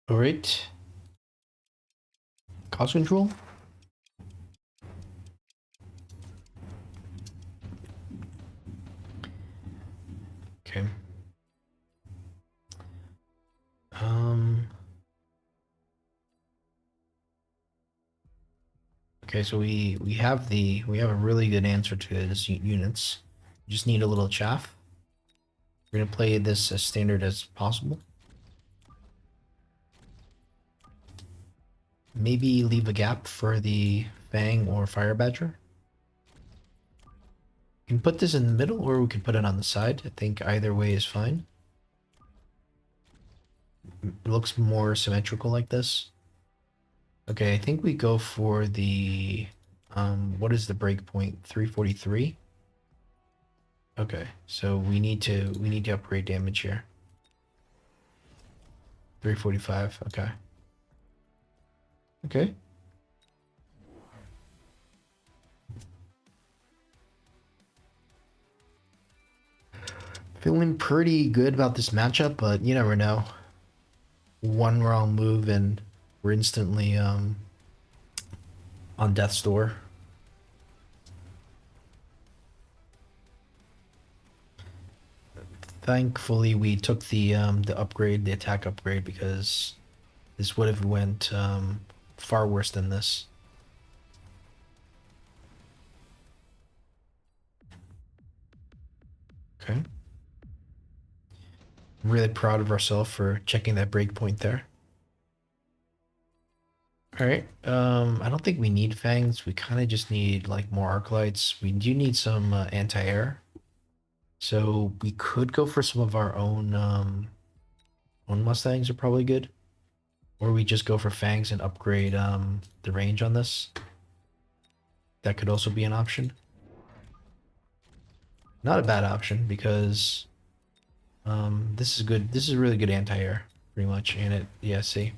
All right. Cost control. Okay. Um. Okay, so we have a really good answer to this units. Just need a little chaff. We're gonna play this as standard as possible. Maybe leave a gap for the Fang or Fire Badger. We can put this in the middle, or we can put it on the side. I think either way is fine. It looks more symmetrical like this. Okay, I think we go for the what is the breakpoint? 343. Okay, so we need to upgrade damage here. 345. Okay. Okay. Feeling pretty good about this matchup, but you never know. One wrong move and we're instantly on death's door. Thankfully, we took the upgrade, the attack upgrade, because this would have went far worse than this. Okay. I'm really proud of ourselves for checking that breakpoint there. All right. I don't think we need fangs. We kind of just need like more arc lights. We do need some anti-air. So we could go for some of our own Mustangs are probably good. Or we just go for fangs and upgrade the range on this. That could also be an option. Not a bad option because this is good. This is really good anti-air, pretty much. And it, yeah, see.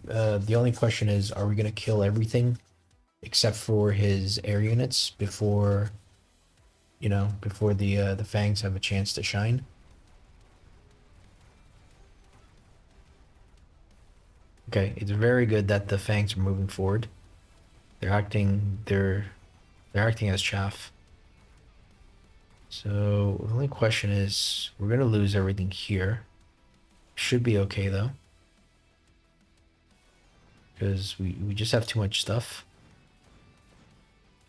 The only question is, are we gonna kill everything except for his air units before, before the fangs have a chance to shine? Okay, it's very good that the fangs are moving forward. They're acting as chaff. So the only question is, we're gonna lose everything here. Should be okay though, because we just have too much stuff.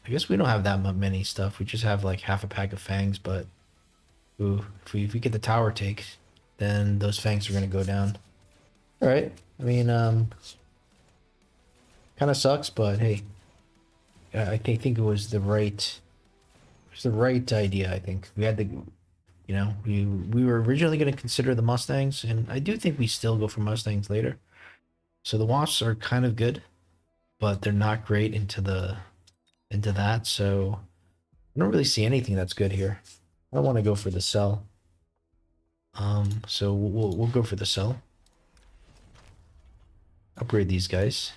I guess we don't have that many stuff. We just have like half a pack of fangs, but ooh, if we get the tower take, then those fangs are gonna go down. All right. I mean, kind of sucks, but hey, I think it was the right idea. I think we had the, we were originally going to consider the Mustangs, and I do think we still go for Mustangs later. So the Wasps are kind of good, but they're not great into that. So I don't really see anything that's good here. I don't want to go for the cell. So we'll go for the cell. Upgrade these guys,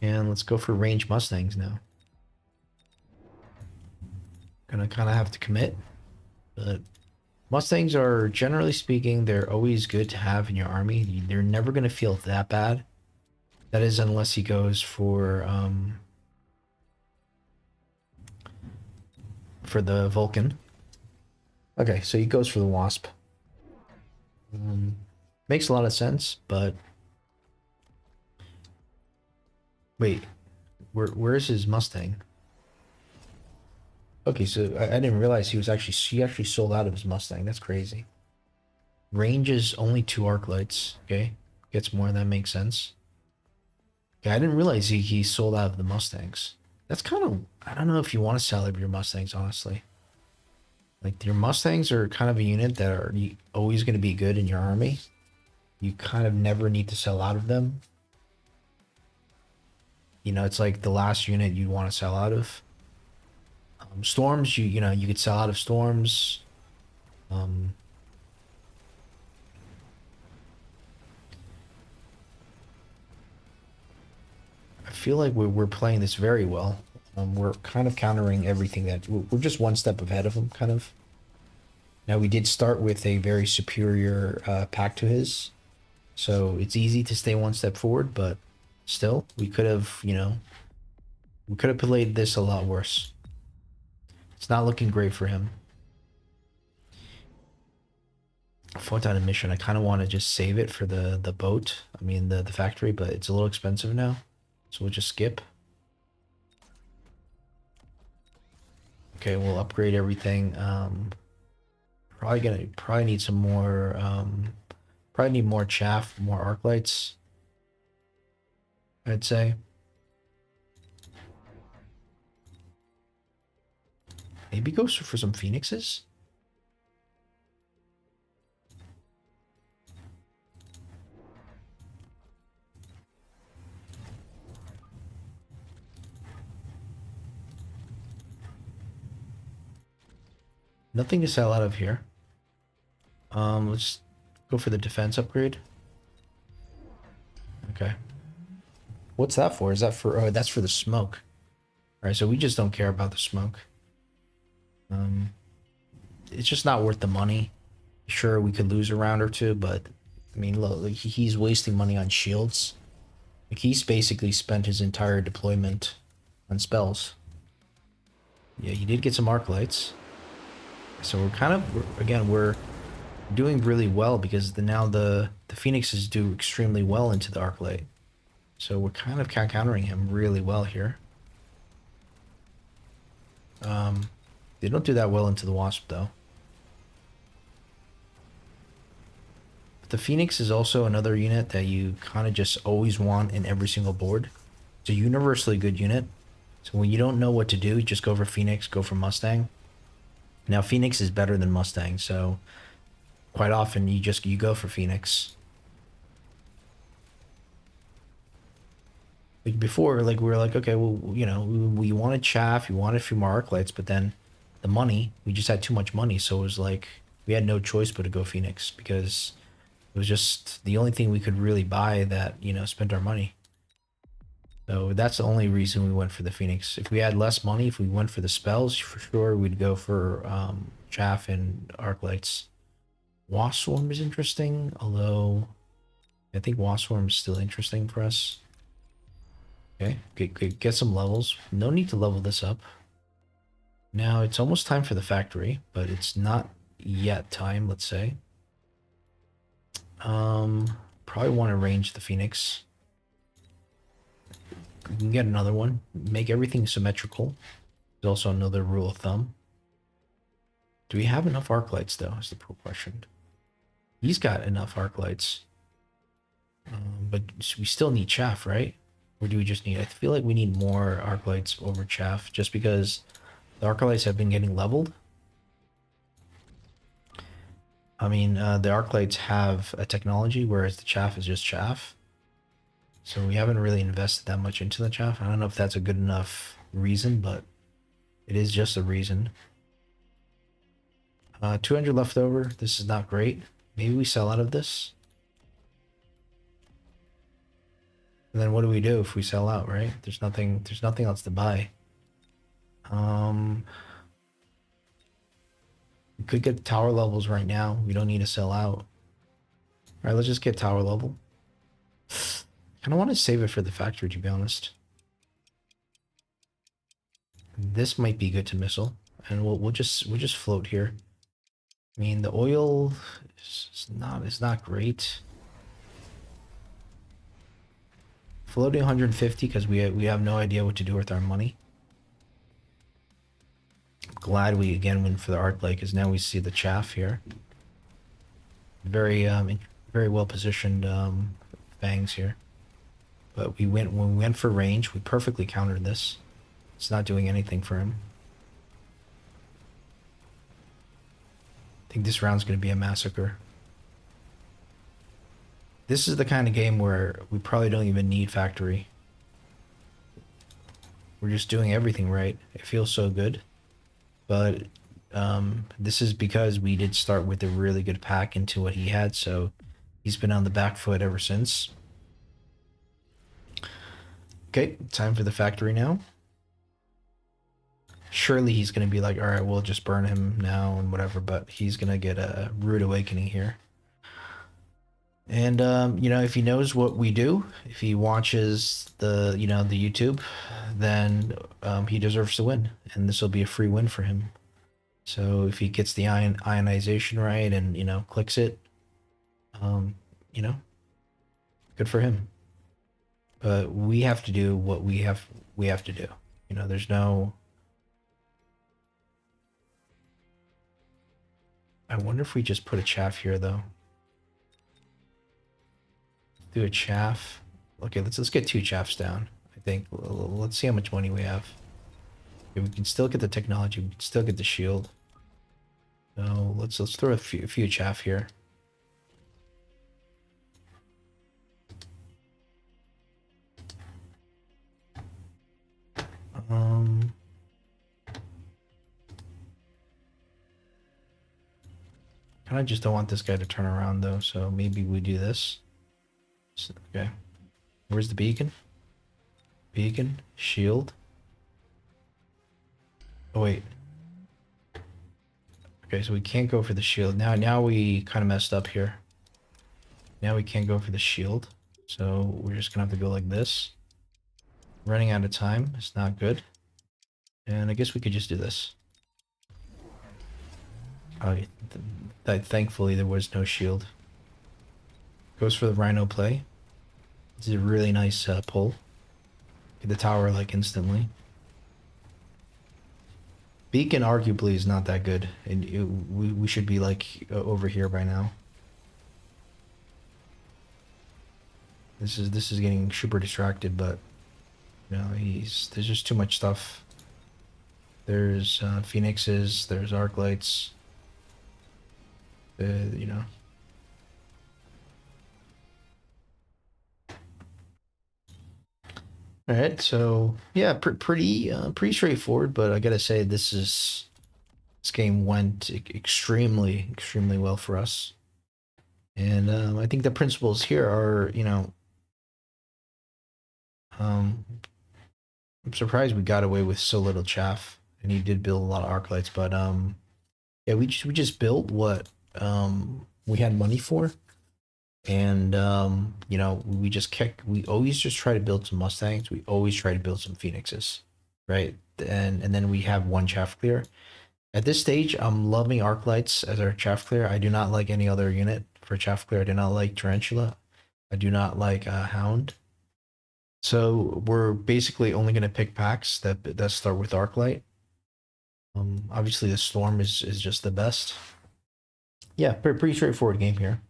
and let's go for range Mustangs now. Gonna kind of have to commit, but Mustangs are, generally speaking, they're always good to have in your army. They're never gonna feel that bad. That is, unless he goes for the Vulcan. Okay, so he goes for the Wasp. Makes a lot of sense, but wait, where's his Mustang? Okay, so I didn't realize he actually sold out of his Mustang. That's crazy. Range is only 2 arc lights. Okay, gets more. That makes sense. Okay, I didn't realize he sold out of the Mustangs. That's kind of, I don't know if you want to sell your Mustangs, honestly. Like your Mustangs are kind of a unit that are always going to be good in your army. You kind of never need to sell out of them. It's like the last unit you want to sell out of. Storms, you could sell out of storms. Um, I feel like we're playing this very well. We're kind of countering everything that we're just one step ahead of them, kind of. Now we did start with a very superior pack to his, so it's easy to stay one step forward, but still, we could have, you know, we could have played this a lot worse. It's not looking great for him. Photon emission, I kind of want to just save it for the boat. I mean, the factory, but it's a little expensive now. So we'll just skip. Okay, we'll upgrade everything. Probably need some more, probably need more chaff, more arc lights, I'd say. Maybe go for some phoenixes? Nothing to sell out of here. Let's go for the defense upgrade. Okay. What's that for? Is that for, oh, that's for the smoke. All right, so we just don't care about the smoke. It's just not worth the money. Sure, we could lose a round or two, but I mean, look, like, he's wasting money on shields. Like, he's basically spent his entire deployment on spells. Yeah, he did get some arc lights. So we're kind of, again, we're doing really well because now the Phoenixes do extremely well into the arc light. So we're kind of countering him really well here. They don't do that well into the Wasp though. But the Phoenix is also another unit that you kind of just always want in every single board. It's a universally good unit. So when you don't know what to do, just go for Phoenix, go for Mustang. Now Phoenix is better than Mustang, so quite often you go for Phoenix. Like before, like we were like, okay, well, you know, we wanted chaff, we wanted a few more arc lights, but then the money, we just had too much money, so it was like we had no choice but to go Phoenix because it was just the only thing we could really buy that, you know, spent our money. So that's the only reason we went for the Phoenix. If we had less money, if we went for the spells, for sure we'd go for chaff and arc lights. Wasp Swarm is interesting, although I think Wasp Swarm is still interesting for us. Okay, get some levels. No need to level this up. Now it's almost time for the factory, but it's not yet time, let's say. Probably want to range the Phoenix. We can get another one. Make everything symmetrical. There's also another rule of thumb. Do we have enough arc lights though, is the real question. He's got enough arc lights. But we still need chaff, right? Or do we just need... I feel like we need more arc lights over chaff, just because the arc lights have been getting leveled. I mean, the arc lights have a technology, whereas the chaff is just chaff. So we haven't really invested that much into the chaff. I don't know if that's a good enough reason, but it is just a reason. 200 left over. This is not great. Maybe we sell out of this. And then what do we do if we sell out, right? There's nothing else to buy. We could get tower levels right now. We don't need to sell out. All right, let's just get tower level. I kind of want to save it for the factory, to be honest. This might be good to missile, and we'll just float here. I mean, the oil is not great. Floating 150 because we have no idea what to do with our money. Glad we again went for the arc light because now we see the chaff here. Very well positioned fangs here. But when we went for range, we perfectly countered this. It's not doing anything for him. I think this round's going to be a massacre. This is the kind of game where we probably don't even need factory. We're just doing everything right. It feels so good. But this is because we did start with a really good pack into what he had, so he's been on the back foot ever since. Okay, time for the factory now. Surely he's gonna be like, all right, we'll just burn him now and whatever. But he's gonna get a rude awakening here. And you know, if he knows what we do, if he watches the YouTube, then he deserves to win, and this will be a free win for him. So if he gets the ionization right and clicks it, um, you know, good for him. But we have to do what we have to do. There's no. I wonder if we just put a chaff here though. Do a chaff. Okay, let's get 2 chaffs down. I think let's see how much money we have. Okay, we can still get the technology. We can still get the shield. So let's throw a few chaff here. Um, kind of just don't want this guy to turn around though. So maybe we do this. Okay, where's the beacon? Beacon, shield. Oh wait. Okay, so we can't go for the shield. Now we kind of messed up here. Now we can't go for the shield. So we're just gonna have to go like this. Running out of time. It's not good. And I guess we could just do this. Oh, thankfully there was no shield. Goes for the Rhino play. This is a really nice pull. Get the tower like instantly. Beacon arguably is not that good, and we should be like over here by now. This is getting super distracted, but there's just too much stuff. There's Phoenixes, there's arc lights. You know. All right, so yeah, pretty straightforward, but I gotta say this game went extremely well for us, and I think the principles here are um, I'm surprised we got away with so little chaff, and he did build a lot of arc lights, but yeah, we just built what we had money for, and we always just try to build some Mustangs, we always try to build some Phoenixes, right? And then we have one chaff clear. At this stage, I'm loving arc lights as our chaff clear. I do not like any other unit for chaff clear. I do not like Tarantula. I do not like Hound. So we're basically only going to pick packs that start with arc light. Obviously the storm is just the best. Yeah, pretty straightforward game here.